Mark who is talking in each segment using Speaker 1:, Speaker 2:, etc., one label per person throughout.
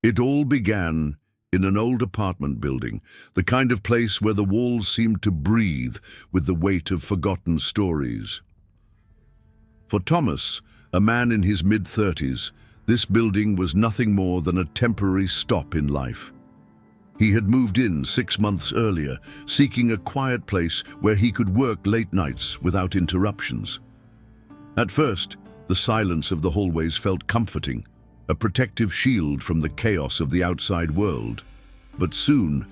Speaker 1: It all began in an old apartment building, the kind of place where the walls seemed to breathe with the weight of forgotten stories. For Thomas, a man in his mid-30s, this building was nothing more than a temporary stop in life. He had moved in 6 months earlier, seeking a quiet place where he could work late nights without interruptions. At first, the silence of the hallways felt comforting, a protective shield from the chaos of the outside world. But soon,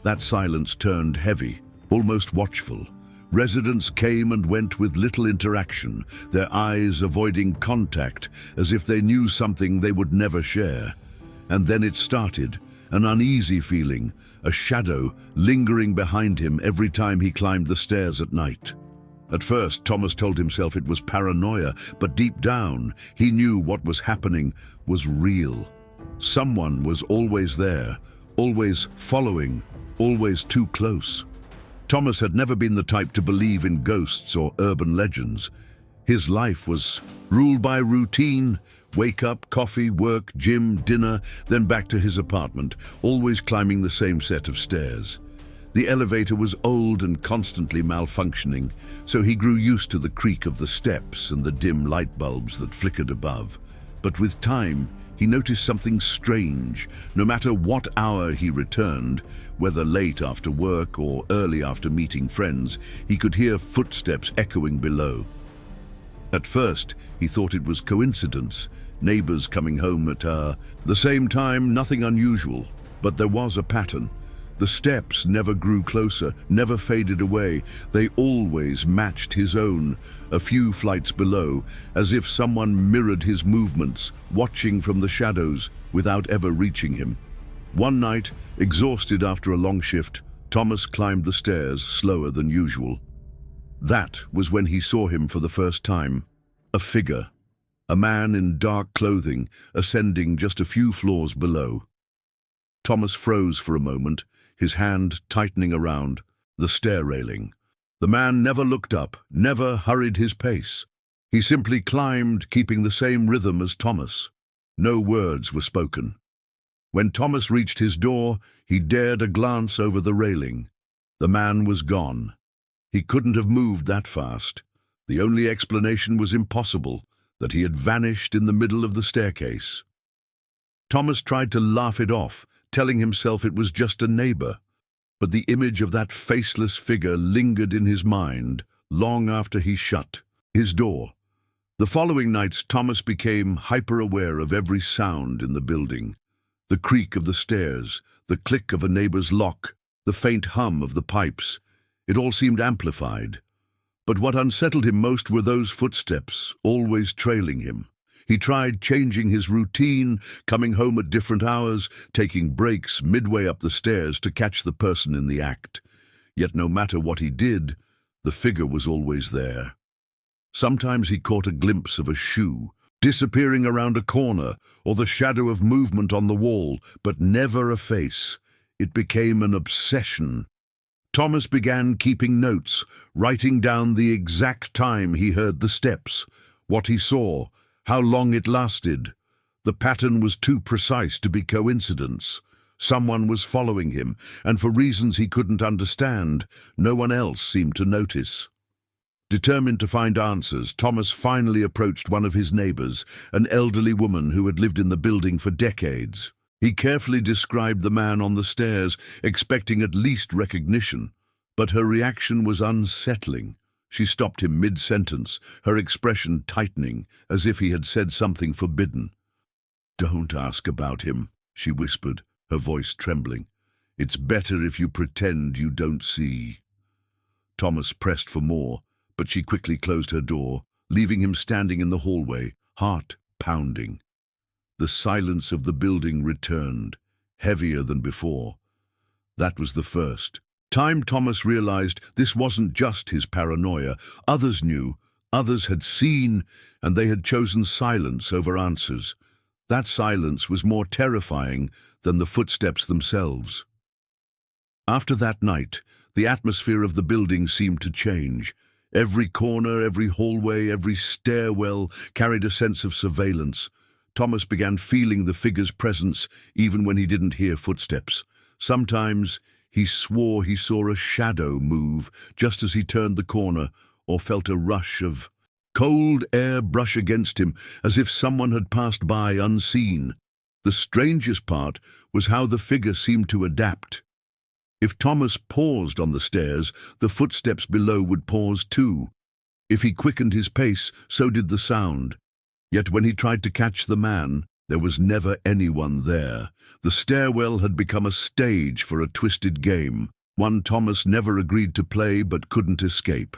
Speaker 1: that silence turned heavy, almost watchful. Residents came and went with little interaction, their eyes avoiding contact as if they knew something they would never share. And then it started, an uneasy feeling, a shadow lingering behind him every time he climbed the stairs at night. At first, Thomas told himself it was paranoia, but deep down, he knew what was happening was real. Someone was always there, always following, always too close. Thomas had never been the type to believe in ghosts or urban legends. His life was ruled by routine: wake up, coffee, work, gym, dinner, then back to his apartment, always climbing the same set of stairs. The elevator was old and constantly malfunctioning, so he grew used to the creak of the steps and the dim light bulbs that flickered above. But with time, he noticed something strange. No matter what hour he returned, whether late after work or early after meeting friends, he could hear footsteps echoing below. At first, he thought it was coincidence, neighbors coming home at the same time, nothing unusual. But there was a pattern. The steps never grew closer, never faded away. They always matched his own, a few flights below, as if someone mirrored his movements, watching from the shadows without ever reaching him. One night, exhausted after a long shift, Thomas climbed the stairs slower than usual. That was when he saw him for the first time. A figure, a man in dark clothing, ascending just a few floors below. Thomas froze for a moment, his hand tightening around the stair railing. The man never looked up, never hurried his pace. He simply climbed, keeping the same rhythm as Thomas. No words were spoken. When Thomas reached his door, he dared a glance over the railing. The man was gone. He couldn't have moved that fast. The only explanation was impossible, that he had vanished in the middle of the staircase. Thomas tried to laugh it off, telling himself it was just a neighbor. But the image of that faceless figure lingered in his mind long after he shut his door. The following nights, Thomas became hyper-aware of every sound in the building. The creak of the stairs, the click of a neighbor's lock, the faint hum of the pipes. It all seemed amplified. But what unsettled him most were those footsteps, always trailing him. He tried changing his routine, coming home at different hours, taking breaks midway up the stairs to catch the person in the act. Yet no matter what he did, the figure was always there. Sometimes he caught a glimpse of a shoe, disappearing around a corner, or the shadow of movement on the wall, but never a face. It became an obsession. Thomas began keeping notes, writing down the exact time he heard the steps, what he saw, how long it lasted. The pattern was too precise to be coincidence. Someone was following him, and for reasons he couldn't understand, no one else seemed to notice. Determined to find answers, Thomas finally approached one of his neighbors, an elderly woman who had lived in the building for decades. He carefully described the man on the stairs, expecting at least recognition, but her reaction was unsettling. She stopped him mid-sentence, her expression tightening, as if he had said something forbidden. "Don't ask about him," she whispered, her voice trembling. "It's better if you pretend you don't see." Thomas pressed for more, but she quickly closed her door, leaving him standing in the hallway, heart pounding. The silence of the building returned, heavier than before. That was the first time Thomas realized this wasn't just his paranoia. Others knew, others had seen, and they had chosen silence over answers. That silence was more terrifying than the footsteps themselves. After that night, the atmosphere of the building seemed to change. Every corner, every hallway, every stairwell carried a sense of surveillance. Thomas began feeling the figure's presence even when he didn't hear footsteps. Sometimes he swore he saw a shadow move just as he turned the corner, or felt a rush of cold air brush against him as if someone had passed by unseen. The strangest part was how the figure seemed to adapt. If Thomas paused on the stairs, the footsteps below would pause too. If he quickened his pace, so did the sound. Yet when he tried to catch the man, there was never anyone there. The stairwell had become a stage for a twisted game, one Thomas never agreed to play but couldn't escape.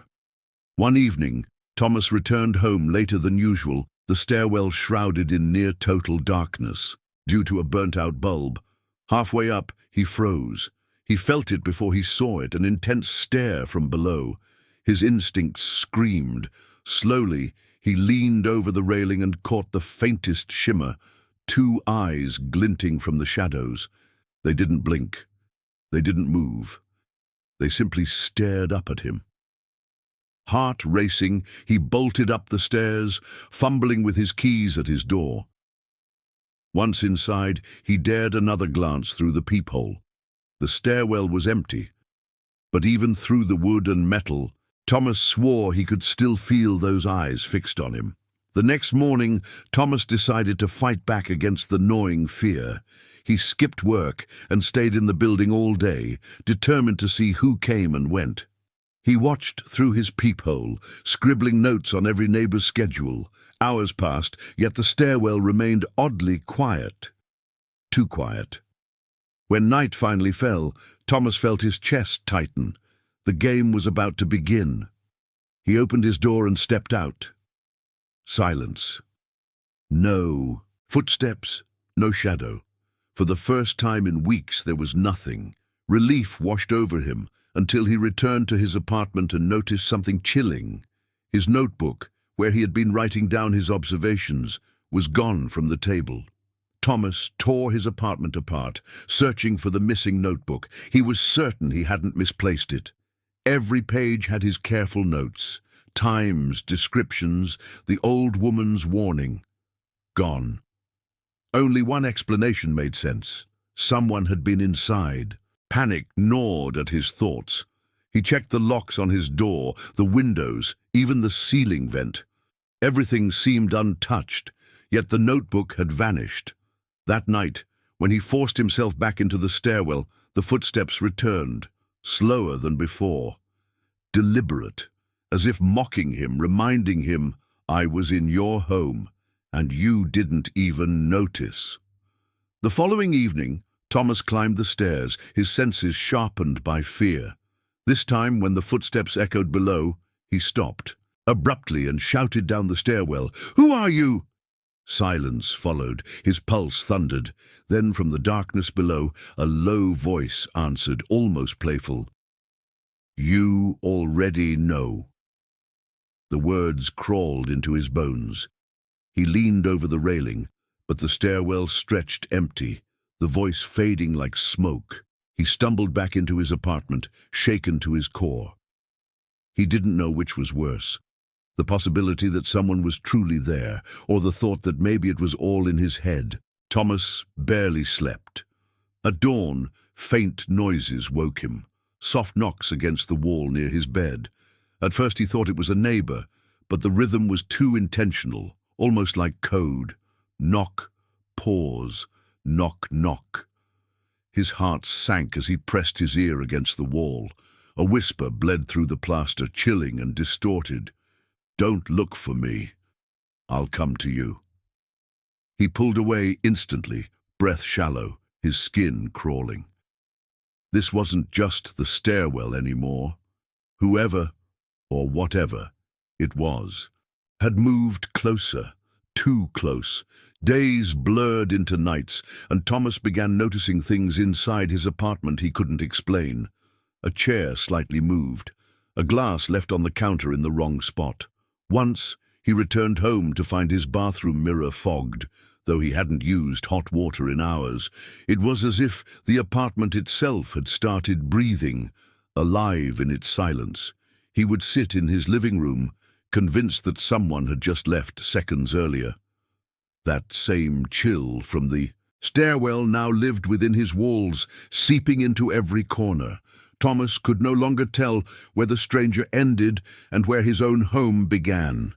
Speaker 1: One evening, Thomas returned home later than usual, the stairwell shrouded in near-total darkness, due to a burnt-out bulb. Halfway up, he froze. He felt it before he saw it, an intense stare from below. His instincts screamed. Slowly, he leaned over the railing and caught the faintest shimmer, two eyes glinting from the shadows. They didn't blink. They didn't move. They simply stared up at him. Heart racing, he bolted up the stairs, fumbling with his keys at his door. Once inside, he dared another glance through the peephole. The stairwell was empty, but even through the wood and metal, Thomas swore he could still feel those eyes fixed on him. The next morning, Thomas decided to fight back against the gnawing fear. He skipped work and stayed in the building all day, determined to see who came and went. He watched through his peephole, scribbling notes on every neighbor's schedule. Hours passed, yet the stairwell remained oddly quiet. Too quiet. When night finally fell, Thomas felt his chest tighten. The game was about to begin. He opened his door and stepped out. Silence. No footsteps, no shadow. For the first time in weeks there was nothing. Relief washed over him until he returned to his apartment and noticed something chilling. His notebook, where he had been writing down his observations, was gone from the table. Thomas tore his apartment apart, searching for the missing notebook. He was certain he hadn't misplaced it. Every page had his careful notes, times, descriptions, the old woman's warning. Gone. Only one explanation made sense. Someone had been inside. Panic gnawed at his thoughts. He checked the locks on his door, the windows, even the ceiling vent. Everything seemed untouched, yet the notebook had vanished. That night, when he forced himself back into the stairwell, the footsteps returned, slower than before. Deliberate, as if mocking him, reminding him, "I was in your home, and you didn't even notice." The following evening, Thomas climbed the stairs, his senses sharpened by fear. This time, when the footsteps echoed below, he stopped, abruptly, and shouted down the stairwell, "Who are you?" Silence followed. His pulse thundered. Then from the darkness below, a low voice answered, almost playful, "You already know." The words crawled into his bones. He leaned over the railing, but the stairwell stretched empty, the voice fading like smoke. He stumbled back into his apartment, shaken to his core. He didn't know which was worse. The possibility that someone was truly there, or the thought that maybe it was all in his head. Thomas barely slept. At dawn, faint noises woke him, soft knocks against the wall near his bed. At first he thought it was a neighbor, but the rhythm was too intentional, almost like code. Knock, pause, knock, knock. His heart sank as he pressed his ear against the wall. A whisper bled through the plaster, chilling and distorted. "Don't look for me. I'll come to you." He pulled away instantly, breath shallow, his skin crawling. This wasn't just the stairwell anymore. Whoever, or whatever it was, had moved closer, too close. Days blurred into nights, and Thomas began noticing things inside his apartment he couldn't explain. A chair slightly moved, a glass left on the counter in the wrong spot. Once, he returned home to find his bathroom mirror fogged, though he hadn't used hot water in hours. It was as if the apartment itself had started breathing, alive in its silence. He would sit in his living room, convinced that someone had just left seconds earlier. That same chill from the stairwell now lived within his walls, seeping into every corner. Thomas could no longer tell where the stranger ended and where his own home began.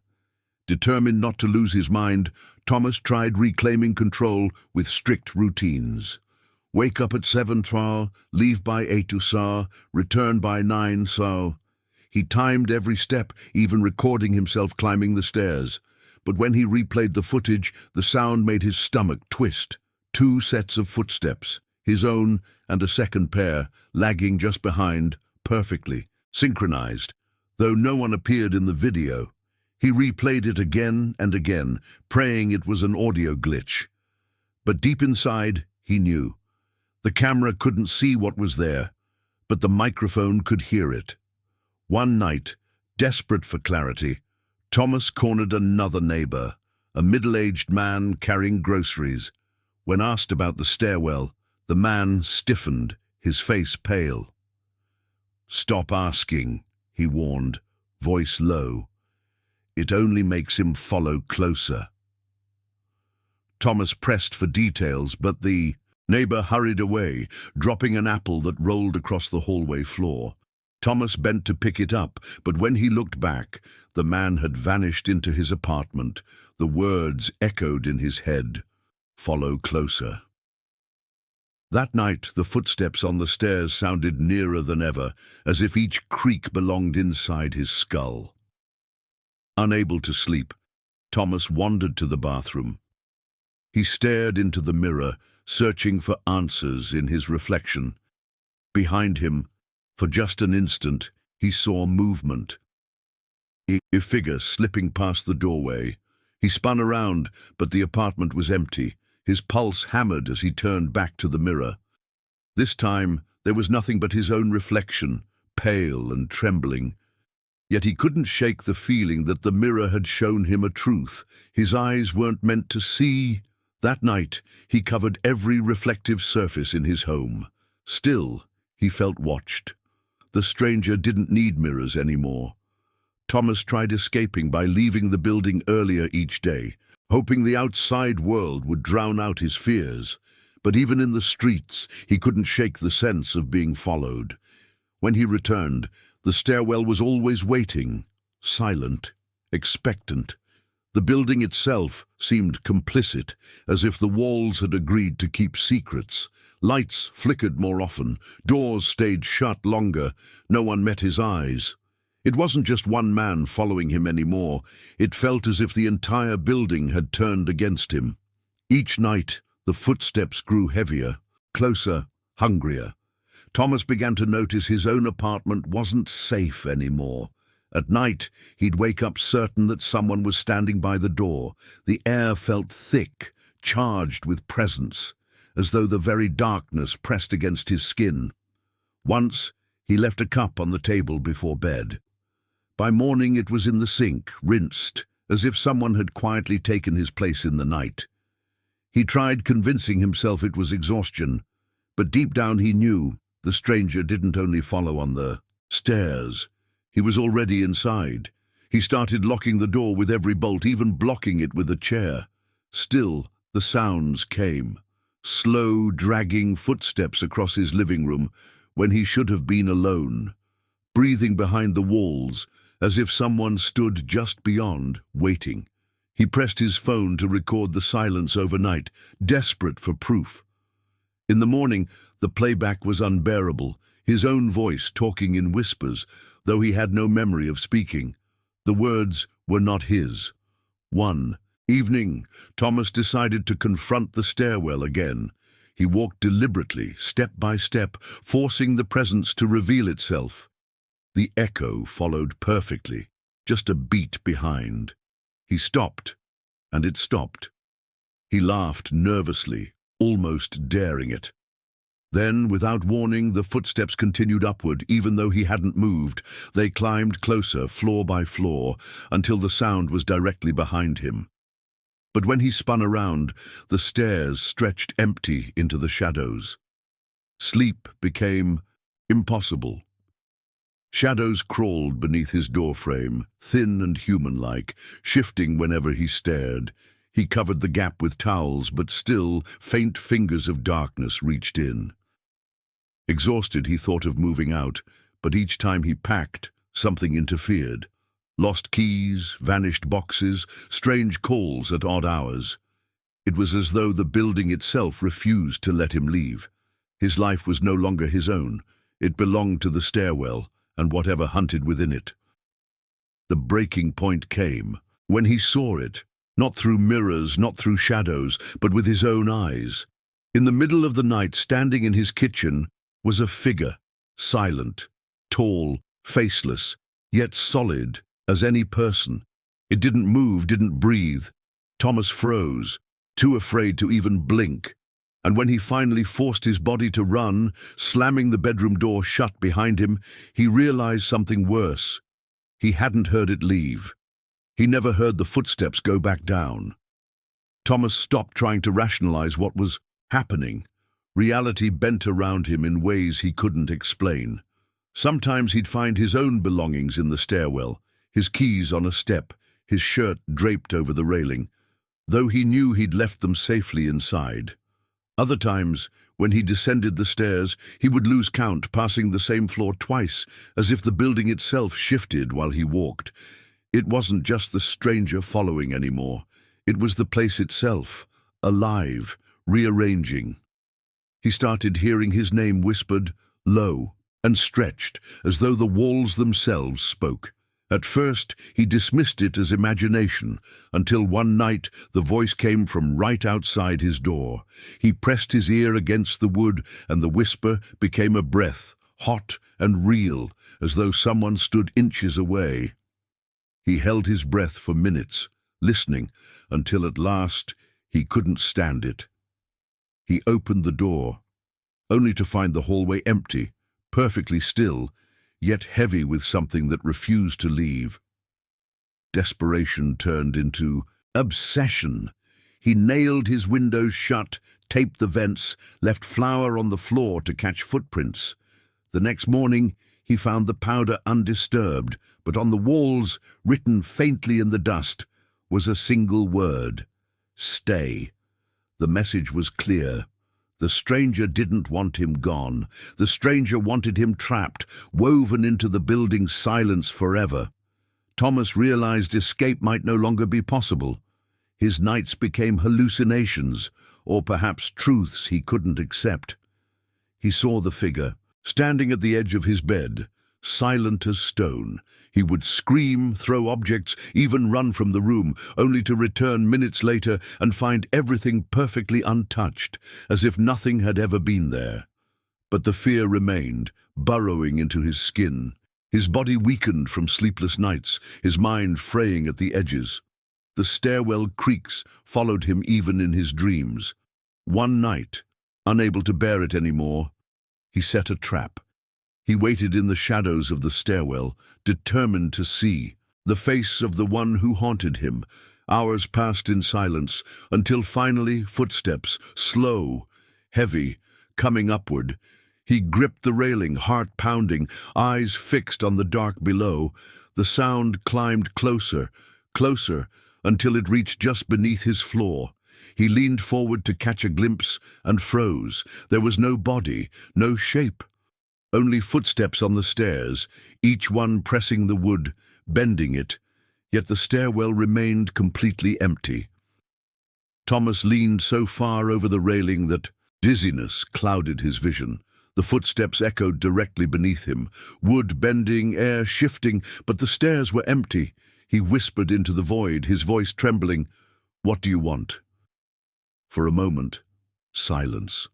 Speaker 1: Determined not to lose his mind, Thomas tried reclaiming control with strict routines. Wake up at 7 Thar, leave by 8 Usar, return by 9 Sao. He timed every step, even recording himself climbing the stairs. But when he replayed the footage, the sound made his stomach twist. 2 sets of footsteps, his own and a second pair, lagging just behind, perfectly, synchronized, though no one appeared in the video. He replayed it again and again, praying it was an audio glitch. But deep inside, he knew. The camera couldn't see what was there, but the microphone could hear it. One night, desperate for clarity, Thomas cornered another neighbor, a middle-aged man carrying groceries. When asked about the stairwell, the man stiffened, his face pale. "Stop asking," he warned, voice low. "It only makes him follow closer." Thomas pressed for details, but the neighbor hurried away, dropping an apple that rolled across the hallway floor. Thomas bent to pick it up, but when he looked back, the man had vanished into his apartment. The words echoed in his head, "Follow closer." That night, the footsteps on the stairs sounded nearer than ever, as if each creak belonged inside his skull. Unable to sleep, Thomas wandered to the bathroom. He stared into the mirror, searching for answers in his reflection. Behind him, for just an instant, he saw movement. A figure slipping past the doorway. He spun around, but the apartment was empty. His pulse hammered as he turned back to the mirror. This time, there was nothing but his own reflection, pale and trembling. Yet he couldn't shake the feeling that the mirror had shown him a truth his eyes weren't meant to see. That night, he covered every reflective surface in his home. Still, he felt watched. The stranger didn't need mirrors anymore. Thomas tried escaping by leaving the building earlier each day, hoping the outside world would drown out his fears. But even in the streets, he couldn't shake the sense of being followed. When he returned, the stairwell was always waiting, silent, expectant. The building itself seemed complicit, as if the walls had agreed to keep secrets. Lights flickered more often, doors stayed shut longer, no one met his eyes. It wasn't just one man following him anymore. It felt as if the entire building had turned against him. Each night, the footsteps grew heavier, closer, hungrier. Thomas began to notice his own apartment wasn't safe anymore. At night, he'd wake up certain that someone was standing by the door. The air felt thick, charged with presence, as though the very darkness pressed against his skin. Once, he left a cup on the table before bed. By morning, it was in the sink, rinsed, as if someone had quietly taken his place in the night. He tried convincing himself it was exhaustion, but deep down he knew the stranger didn't only follow on the stairs. He was already inside. He started locking the door with every bolt, even blocking it with a chair. Still, the sounds came. Slow, dragging footsteps across his living room when he should have been alone. Breathing behind the walls, as if someone stood just beyond, waiting. He pressed his phone to record the silence overnight, desperate for proof. In the morning, the playback was unbearable, his own voice talking in whispers, though he had no memory of speaking. The words were not his. One evening, Thomas decided to confront the stairwell again. He walked deliberately, step by step, forcing the presence to reveal itself. The echo followed perfectly, just a beat behind. He stopped, and it stopped. He laughed nervously, almost daring it. Then, without warning, the footsteps continued upward, even though he hadn't moved. They climbed closer, floor by floor, until the sound was directly behind him. But when he spun around, the stairs stretched empty into the shadows. Sleep became impossible. Shadows crawled beneath his doorframe, thin and human-like, shifting whenever he stared. He covered the gap with towels, but still faint fingers of darkness reached in. Exhausted, he thought of moving out, but each time he packed, something interfered. Lost keys, vanished boxes, strange calls at odd hours. It was as though the building itself refused to let him leave. His life was no longer his own. It belonged to the stairwell and whatever hunted within it. The breaking point came when he saw it, not through mirrors, not through shadows, but with his own eyes. In the middle of the night, standing in his kitchen, was a figure, silent, tall, faceless, yet solid as any person. It didn't move, didn't breathe. Thomas froze, too afraid to even blink. And when he finally forced his body to run, slamming the bedroom door shut behind him, he realized something worse. He hadn't heard it leave. He never heard the footsteps go back down. Thomas stopped trying to rationalize what was happening. Reality bent around him in ways he couldn't explain. Sometimes he'd find his own belongings in the stairwell, his keys on a step, his shirt draped over the railing, though he knew he'd left them safely inside. Other times, when he descended the stairs, he would lose count, passing the same floor twice, as if the building itself shifted while he walked. It wasn't just the stranger following anymore. It was the place itself, alive, rearranging. He started hearing his name whispered, low, and stretched, as though the walls themselves spoke. At first, he dismissed it as imagination, until one night the voice came from right outside his door. He pressed his ear against the wood, and the whisper became a breath, hot and real, as though someone stood inches away. He held his breath for minutes, listening, until at last he couldn't stand it. He opened the door, only to find the hallway empty, perfectly still, yet heavy with something that refused to leave. Desperation turned into obsession. He nailed his windows shut, taped the vents, left flour on the floor to catch footprints. The next morning, he found the powder undisturbed, but on the walls, written faintly in the dust, was a single word: stay. The message was clear. The stranger didn't want him gone. The stranger wanted him trapped, woven into the building's silence forever. Thomas realized escape might no longer be possible. His nights became hallucinations, or perhaps truths he couldn't accept. He saw the figure, standing at the edge of his bed, silent as stone. He would scream, throw objects, even run from the room, only to return minutes later and find everything perfectly untouched, as if nothing had ever been there. But the fear remained, burrowing into his skin. His body weakened from sleepless nights, his mind fraying at the edges. The stairwell creaks followed him even in his dreams. One night, unable to bear it anymore, he set a trap. He waited in the shadows of the stairwell, determined to see the face of the one who haunted him. Hours passed in silence, until finally footsteps, slow, heavy, coming upward. He gripped the railing, heart pounding, eyes fixed on the dark below. The sound climbed closer, closer, until it reached just beneath his floor. He leaned forward to catch a glimpse and froze. There was no body, no shape. Only footsteps on the stairs, each one pressing the wood, bending it, yet the stairwell remained completely empty. Thomas leaned so far over the railing that dizziness clouded his vision. The footsteps echoed directly beneath him, wood bending, air shifting, but the stairs were empty. He whispered into the void, his voice trembling, "What do you want?" For a moment, silence.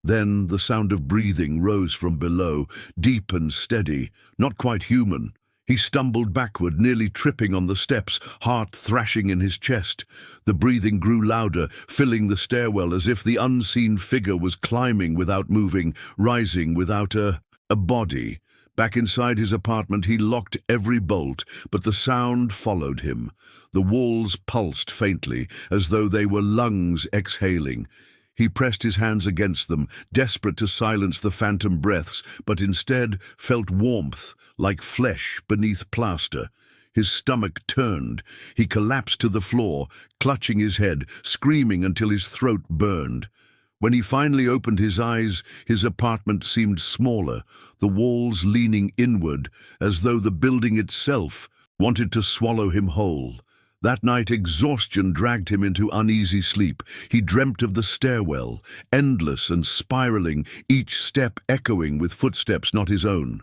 Speaker 1: Then the sound of breathing rose from below, deep and steady, not quite human. He stumbled backward, nearly tripping on the steps, heart thrashing in his chest. The breathing grew louder, filling the stairwell as if the unseen figure was climbing without moving, rising without a body. Back inside his apartment, he locked every bolt, but the sound followed him. The walls pulsed faintly, as though they were lungs exhaling. He pressed his hands against them, desperate to silence the phantom breaths, but instead felt warmth, like flesh beneath plaster. His stomach turned. He collapsed to the floor, clutching his head, screaming until his throat burned. When he finally opened his eyes, his apartment seemed smaller, the walls leaning inward, as though the building itself wanted to swallow him whole. That night, exhaustion dragged him into uneasy sleep. He dreamt of the stairwell, endless and spiraling, each step echoing with footsteps not his own.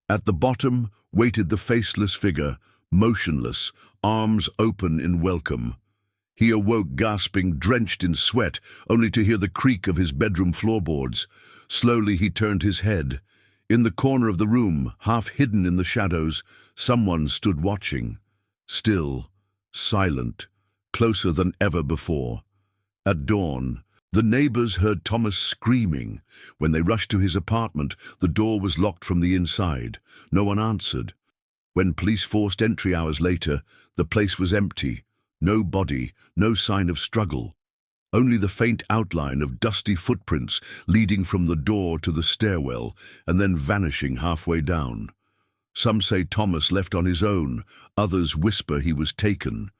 Speaker 1: At the bottom waited the faceless figure, motionless, arms open in welcome. He awoke gasping, drenched in sweat, only to hear the creak of his bedroom floorboards. Slowly he turned his head. In the corner of the room, half hidden in the shadows, someone stood watching. Still, silent, closer than ever before. At dawn, the neighbors heard Thomas screaming. When they rushed to his apartment, the door was locked from the inside. No one answered. When police forced entry hours later, the place was empty. No body, no sign of struggle. Only the faint outline of dusty footprints leading from the door to the stairwell and then vanishing halfway down. Some say Thomas left on his own, others whisper he was taken.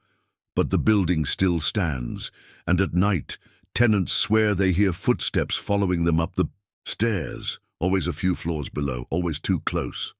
Speaker 1: But the building still stands, and at night, tenants swear they hear footsteps following them up the stairs, always a few floors below, always too close.